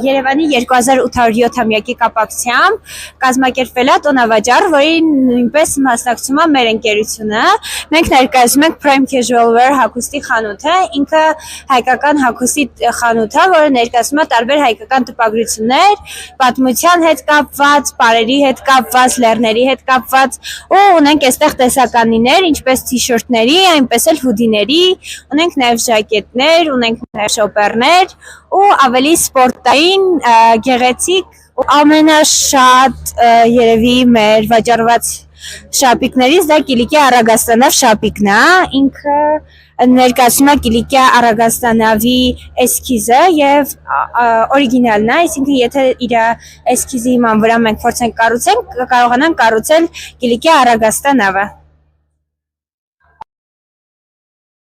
Երևանի 2807-ամյակի կապակցությամբ կազմակերպվել է տոնավաճառ, որին նույնպես մասնակցում է մեր ընկերությունը։ Մենք ներկայացնում ենք Prime Casual Wear հագուստի խանութը, ինքը հայկական հագուստի խանութ է, որը ներկայացնում է տարբեր հայկական տպագրություններ, պատմության հետ կապված, պարերի հետ կապված, լեռների հետ կապված, ու ունենք այստեղ տեսականիներ, ինչպես t-shirt-ների, այնպես էլ հուդիների, ունենք նաև ժակետներ, ունենք նաև շոպերներ ու ավելի սպորտային, գեղեցիկ, ամենաշատ երևի մեր վաճառված շապիկներից դա Կիլիկիա Առագաստանավ շապիկն է, ինքը ներկայացնում է Կիլիկիա Առագաստանավի էսքիզը եւ օրիգինալն է, այսինքն եթե իր էսքիզի իման վրա մենք փորձենք կառուցենք, կարողանանք կառուցել Կիլիկիա Առագաստանավը։